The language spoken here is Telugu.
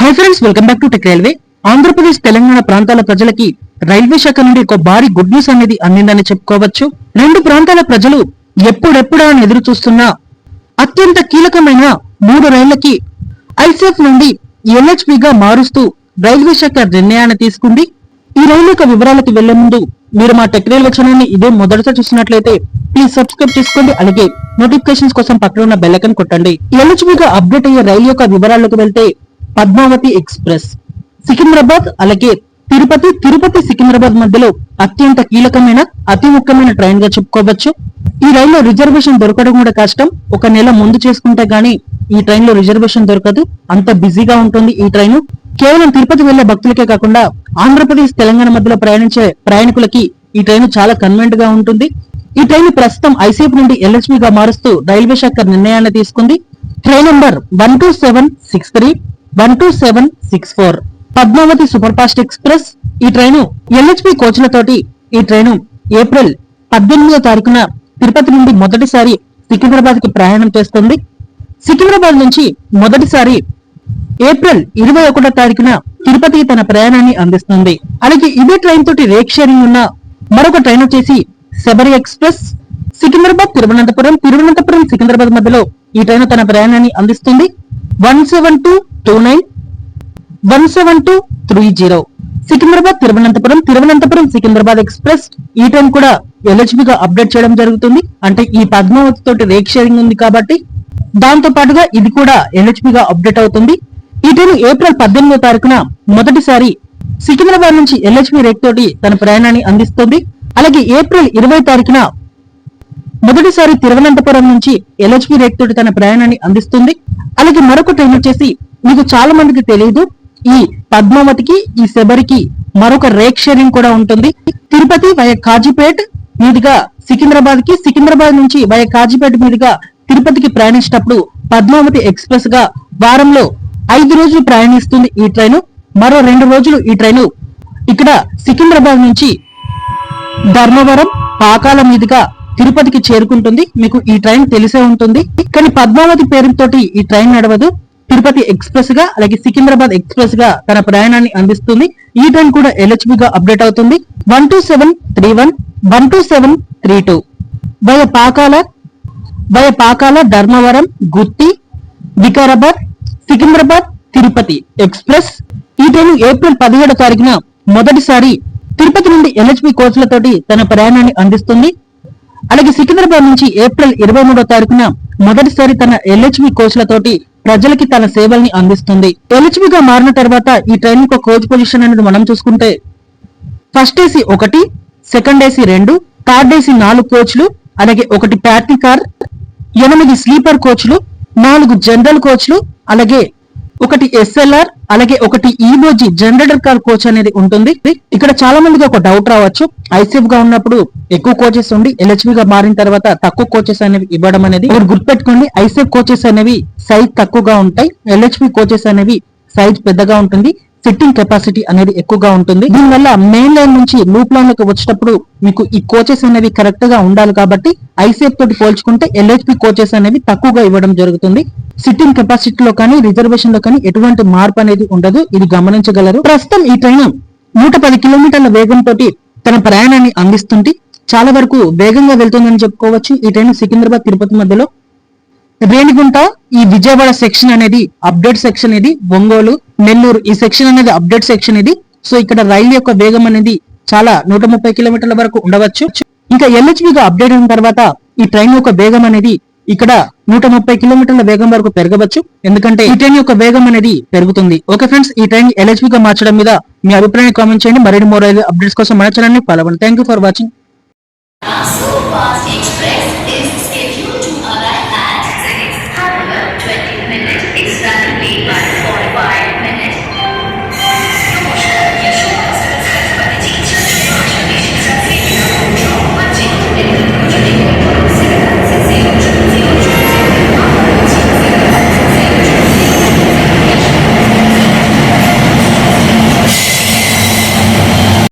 Hi friends, welcome back to tech railway. Andhra Pradesh Telangana ప్రాంతాల ప్రజలకి రైల్వే శాఖ నుండి ఒక భారీ గుడ్ న్యూస్ అనేది అందిందని చెప్పుకోవచ్చు. రెండు ప్రాంతాల ప్రజలు ఎప్పుడెప్పుడా అని ఎదురు చూస్తున్న అత్యంత కీలకమైన 3 రైళ్లకి ఐసీఎఫ్ నుండి ఎల్హెచ్బిగా మారుస్తూ రైల్వే శాఖ నిర్ణయాన్ని తీసుకుంది. ఈ రైలు యొక్క వివరాలకు వెళ్లే ముందు మీరు మా టెక్ రైల్వే ఛానల్ ని ఇదే మొదటిసారి చూసినట్లయితే ప్లీజ్ సబ్స్క్రైబ్ చేసుకోండి. అలాగే నోటిఫికేషన్స్ కోసం పక్కన ఉన్న బెల్ ఐకాన్ కొట్టండి. ఎల్హెచ్బిగా అప్డేట్ అయ్యే రైలు యొక్క వివరాలకు వెళ్తే పద్మావతి ఎక్స్ప్రెస్ సికింద్రాబాద్ అలాగే తిరుపతి సికింద్రాబాద్ మధ్యలో అత్యంత కీలకమైన అతి ముఖ్యమైన ట్రైన్ గా చెప్పుకోవచ్చు. ఈ రైల్లో రిజర్వేషన్ దొరకడం కూడా కష్టం. ఒక నెల ముందు చేసుకుంటే గానీ ఈ ట్రైన్ లో రిజర్వేషన్ దొరకదు, అంత బిజీగా ఉంటుంది ఈ ట్రైన్. కేవలం తిరుపతి వెళ్లే భక్తులకే కాకుండా ఆంధ్రప్రదేశ్ తెలంగాణ మధ్యలో ప్రయాణించే ప్రయాణికులకి ఈ ట్రైన్ చాలా కన్వీనియంట్ గా ఉంటుంది. ఈ ట్రైన్ ప్రస్తుతం ఐసీఎఫ్ నుండి ఎల్హెచ్బిగా మారుస్తూ రైల్వే శాఖ నిర్ణయాన్ని తీసుకుంది. Train number 12763 12764 Padmavathi super fast express. ఈ ట్రైను ఎల్హెచ్బి కోచ్లతోటి ఈ ట్రైను ఏప్రిల్ 18వ తారీఖున తిరుపతి నుండి మొదటిసారి సికింద్రాబాద్ కి ప్రయాణం చేస్తుంది. సికింద్రాబాద్ నుంచి మొదటిసారి ఏప్రిల్ 21వ తారీఖున తిరుపతికి తన ప్రయాణాన్ని అందిస్తుంది. అలాగే ఇదే ట్రైన్ తోటి రేక్ షేరింగ్ ఉన్న మరొక ట్రైన్ వచ్చేసి శబరి ఎక్స్ప్రెస్. సికింద్రాబాద్ తిరువనంతపురం సికింద్రాబాద్ మధ్యలో ఈ ట్రైన్ తన ప్రయాణాన్ని అందిస్తుంది. 17229 17230 సికింద్రాబాద్ తిరువనంతపురం సికింద్రాబాద్ ఎక్స్ప్రెస్. ఈ ట్రైన్ కూడా ఎల్హెచ్బిగా అప్డేట్ చేయడం జరుగుతుంది. అంటే ఈ పద్మావతి తోటి రేక్ షేరింగ్ ఉంది కాబట్టి దాంతో పాటుగా ఇది కూడా ఎల్హెచ్బిగా అప్డేట్ అవుతుంది. ఈ ట్రైన్ ఏప్రిల్ 18వ తారీఖున మొదటిసారి సికింద్రాబాద్ నుంచి ఎల్హెచ్బి రేక్ తోటి తన ప్రయాణాన్ని అందిస్తుంది. అలాగే ఏప్రిల్ 20వ తారీఖున మొదటిసారి తిరువనంతపురం నుంచి ఎల్హెచ్బి రేక్ తోటి తన ప్రయాణాన్ని అందిస్తుంది. అలాగే మరొక ట్రైన్ వచ్చేసి మీకు చాలా మందికి తెలియదు, ఈ పద్మావతికి ఈ శబరికి మరొక రేక్ షేరింగ్ కూడా ఉంటుంది. తిరుపతి వయ కాజీపేట్ మీదుగా సికింద్రాబాద్ నుంచి వయ కాజీపేట మీదుగా తిరుపతికి ప్రయాణించేటప్పుడు పద్మావతి ఎక్స్ప్రెస్ గా వారంలో 5 రోజులు ప్రయాణిస్తుంది ఈ ట్రైన్. మరో 2 రోజులు ఈ ట్రైన్ ఇక్కడ సికింద్రాబాద్ నుంచి ధర్మవరం పాకాల మీదుగా తిరుపతికి చేరుకుంటుంది. మీకు ఈ ట్రైన్ తెలిసే ఉంటుంది, కానీ పద్మావతి పేరుతోటి ఈ ట్రైన్ నడవదు. తిరుపతి ఎక్స్ప్రెస్ గా అలాగే సికింద్రాబాద్ ఎక్స్ప్రెస్ గా తన ప్రయాణాన్ని అందిస్తుంది. ఈ ట్రైన్ కూడా ఎల్హెచ్బి గా అప్డేట్ అవుతుంది. 12731 12732 వయ పాకాల ధర్మవరం గుత్తి వికారాబాద్ సికింద్రాబాద్ తిరుపతి ఎక్స్ప్రెస్. ఈ ట్రైన్ ఏప్రిల్ 17వ తారీఖున మొదటిసారి తిరుపతి నుండి ఎల్హెచ్బి కోచ్లతోటి తన ప్రయాణాన్ని అందిస్తుంది. అలాగే సికింద్రాబాద్ నుంచి ఏప్రిల్ 23వ తారీఖున మొదటిసారి తన ఎల్హెచ్బి కోచ్లతోటి ప్రజలకి తన సేవల్ని అందిస్తుంది. ఎల్హెచ్బిగా మారిన తర్వాత ఈ ట్రైన్ యొక్క కోచ్ పొజిషన్ అనేది మనం చూసుకుంటే first AC 1, second AC 2, third AC 4 కోచ్లు, అలాగే 1 ప్యాట్రీ కార్, 8 స్లీపర్ కోచ్లు, 4 జనరల్ కోచ్లు, అలాగే 1 ఎస్ఎల్ఆర్, అలాగే 1 ఈబోజీ జనరేటర్ కార్ కోచ్ అనేది ఉంటుంది. ఇక్కడ చాలా మందికి ఒక డౌట్ రావచ్చు, ఐసీఎఫ్ గా ఉన్నప్పుడు ఎక్కువ కోచెస్ ఉండి ఎల్హెచ్బి గా మారిన తర్వాత తక్కువ కోచెస్ అనేవి ఇవ్వడం అనేది. మీరు గుర్తుపెట్టుకోండి, ఐసీఎఫ్ కోచెస్ అనేవి సైజ్ తక్కువగా ఉంటాయి, ఎల్హెచ్బి కోచెస్ అనేవి సైజ్ పెద్దగా ఉంటుంది, సిట్టింగ్ కెపాసిటీ అనేది ఎక్కువగా ఉంటుంది. దీనివల్ల మెయిన్ లైన్ నుంచి లూప్ లైన్ లోకి వచ్చేటప్పుడు మీకు ఈ కోచెస్ అనేవి కరెక్ట్ గా ఉండాలి. కాబట్టి ఐసీఎఫ్ తోటి పోల్చుకుంటే ఎల్హెచ్బి కోచెస్ అనేవి తక్కువగా ఇవ్వడం జరుగుతుంది. సిట్టింగ్ కెపాసిటీలో కానీ రిజర్వేషన్ లో కానీ ఎటువంటి మార్పు అనేది ఉండదు, ఇది గమనించగలరు. ప్రస్తుతం ఈ ట్రైన్ 110 కిలోమీటర్ల వేగంతో తన ప్రయాణాన్ని అందిస్తుంది. చాలా వరకు వేగంగా వెళ్తుందని చెప్పుకోవచ్చు. ఈ ట్రైన్ సికింద్రాబాద్ తిరుపతి మధ్యలో రేణిగుంట ఈ విజయవాడ సెక్షన్ అనేది అప్డేట్ సెక్షన్, ఇది ఒంగోలు నెల్లూరు ఈ సెక్షన్ అనేది అప్డేట్ సెక్షన్ ఇది. సో ఇక్కడ రైలు యొక్క వేగం అనేది చాలా 130 కిలోమీటర్ల వరకు ఉండవచ్చు. ఇంకా ఎల్హెచ్బిగా అప్డేట్ అయిన తర్వాత ఈ ట్రైన్ యొక్క వేగం అనేది ఇక్కడ 130 కిలోమీటర్ల వేగం వరకు పెరగవచ్చు, ఎందుకంటే ఈ ట్రైన్ యొక్క వేగం అనేది పెరుగుతుంది. ఓకే ఫ్రెండ్స్, ఈ ట్రైన్ ఎల్హెచ్బిగా మార్చడం మీద మీ అభిప్రాయాన్ని కామెంట్ చేయండి. మరిన్ని మోర్ రైల్వే అప్డేట్స్ కోసం మన ఛానల్ ని ఫాలో అవ్వండి. Thank you for watching.